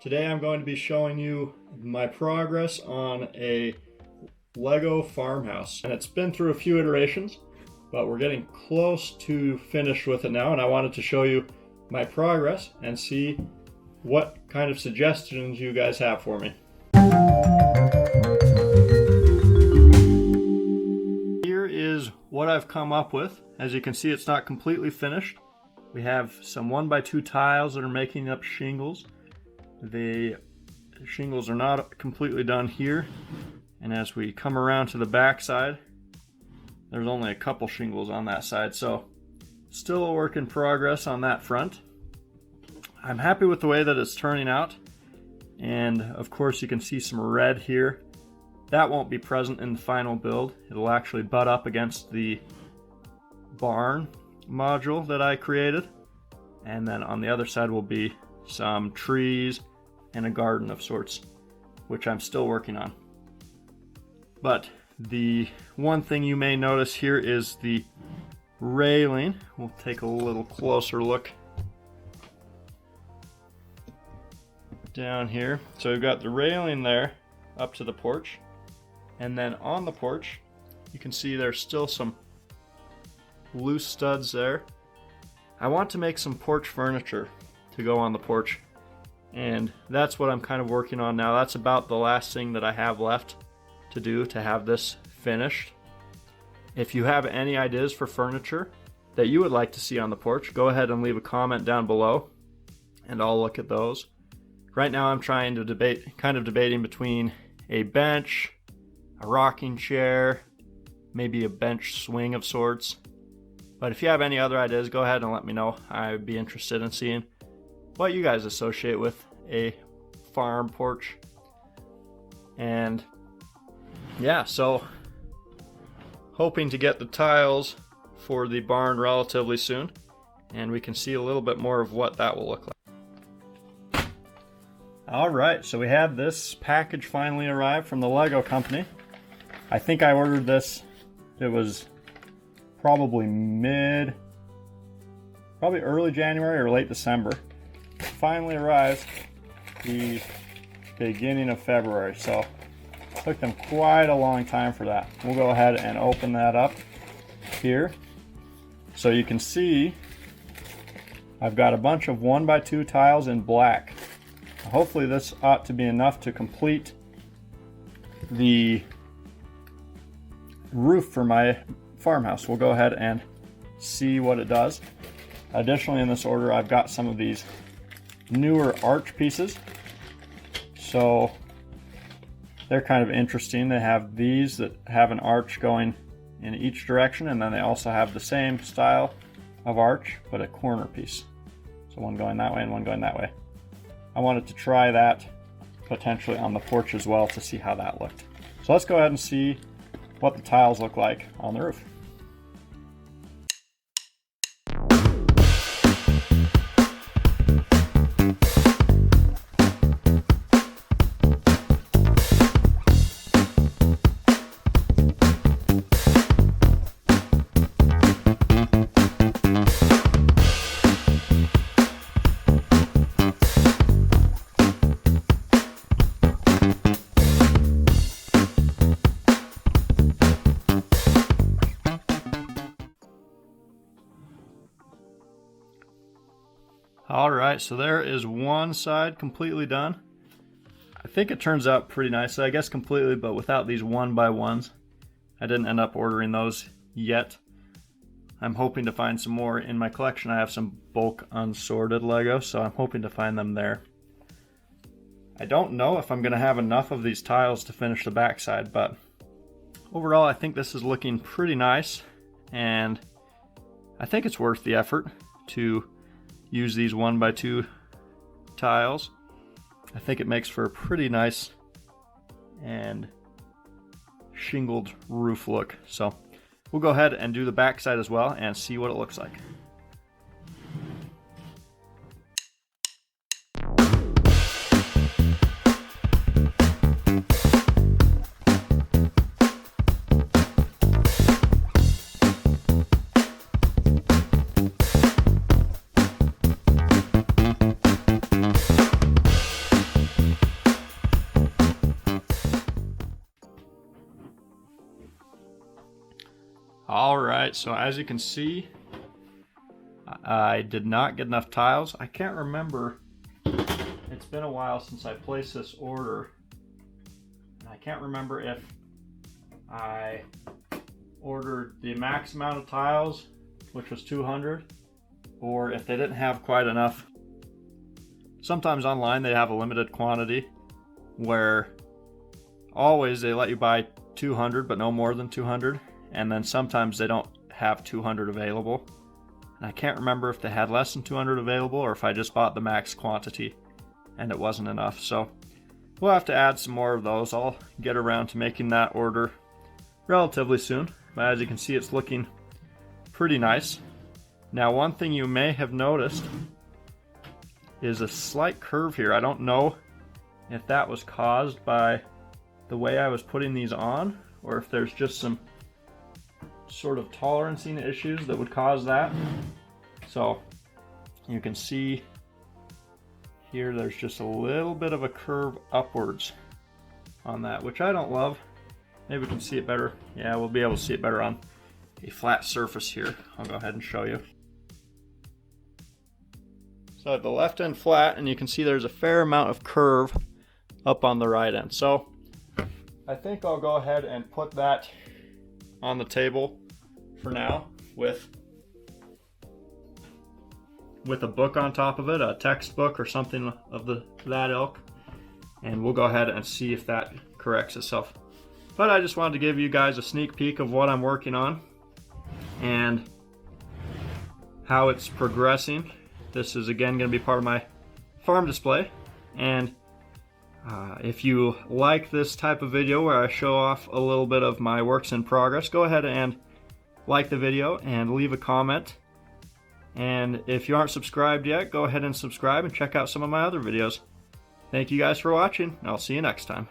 Today I'm going to be showing you my progress on a Lego farmhouse. And it's been through a few iterations, but we're getting close to finished with it now, and I wanted to show you my progress and see what kind of suggestions you guys have for me. Here is what I've come up with. As you can see, it's not completely finished. We have some 1x2 tiles that are making up shingles. The shingles are not completely done here, and as we come around to the back side, there's only a couple shingles on that side, so still a work in progress on that front. I'm happy with the way that it's turning out, and of course you can see some red here. That won't be present in the final build. It'll actually butt up against the barn module that I created, and then on the other side will be some trees and a garden of sorts, which I'm still working on. But the one thing you may notice here is the railing. We'll take a little closer look down here. So we've got the railing there up to the porch, and then on the porch you can see there's still some loose studs there. I want to make some porch furniture to go on the porch, and that's what I'm kind of working on now. That's about the last thing that I have left to do to have this finished. If you have any ideas for furniture that you would like to see on the porch, go ahead and leave a comment down below and I'll look at those. Right now I'm trying to debating between a bench, a rocking chair, maybe a bench swing of sorts. But if you have any other ideas, go ahead and let me know. I'd be interested in seeing what you guys associate with a farm porch. And yeah, so hoping to get the tiles for the barn relatively soon, and we can see a little bit more of what that will look like. Alright, so we had this package finally arrive from the Lego company. I think I ordered this, it was probably early January or late December. It finally arrived the beginning of February, so it took them quite a long time for that. We'll go ahead and open that up here. So you can see I've got a bunch of 1x2 tiles in black. Hopefully this ought to be enough to complete the roof for my farmhouse. We'll go ahead and see what it does. Additionally, in this order, I've got some of these newer arch pieces. So they're kind of interesting. They have these that have an arch going in each direction, and then they also have the same style of arch, but a corner piece. So one going that way and one going that way. I wanted to try that potentially on the porch as well to see how that looked. So let's go ahead and see what the tiles look like on the roof. Alright, so there is one side completely done. I think it turns out pretty nicely, I guess completely, but without these 1x1s. I didn't end up ordering those yet. I'm hoping to find some more in my collection. I have some bulk unsorted Lego, so I'm hoping to find them there. I don't know if I'm going to have enough of these tiles to finish the backside, but overall I think this is looking pretty nice, and I think it's worth the effort to use these 1x2 tiles. I think it makes for a pretty nice and shingled roof look. So we'll go ahead and do the back side as well and see what it looks like. Alright, so as you can see, I did not get enough tiles. I can't remember. It's been a while since I placed this order. And I can't remember if I ordered the max amount of tiles, which was 200, or if they didn't have quite enough. Sometimes online they have a limited quantity where always they let you buy 200 but no more than 200, and then sometimes they don't have 200 available. And I can't remember if they had less than 200 available or if I just bought the max quantity and it wasn't enough. So we'll have to add some more of those. I'll get around to making that order relatively soon. But as you can see, it's looking pretty nice. Now, one thing you may have noticed is a slight curve here. I don't know if that was caused by the way I was putting these on, or if there's just some sort of tolerancing issues that would cause that. So you can see here there's just a little bit of a curve upwards on that, which I don't love. Maybe we can see it better. Yeah, we'll be able to see it better on a flat surface here. I'll go ahead and show you. So I have the left end flat, and you can see there's a fair amount of curve up on the right end. So I think I'll go ahead and put that on the table for now with a book on top of it, a textbook or something of that ilk, and we'll go ahead and see if that corrects itself. But I just wanted to give you guys a sneak peek of what I'm working on and how it's progressing. This is again going to be part of my farm display, and if you like this type of video where I show off a little bit of my works in progress, go ahead and like the video and leave a comment. And if you aren't subscribed yet, go ahead and subscribe and check out some of my other videos. Thank you guys for watching, and I'll see you next time.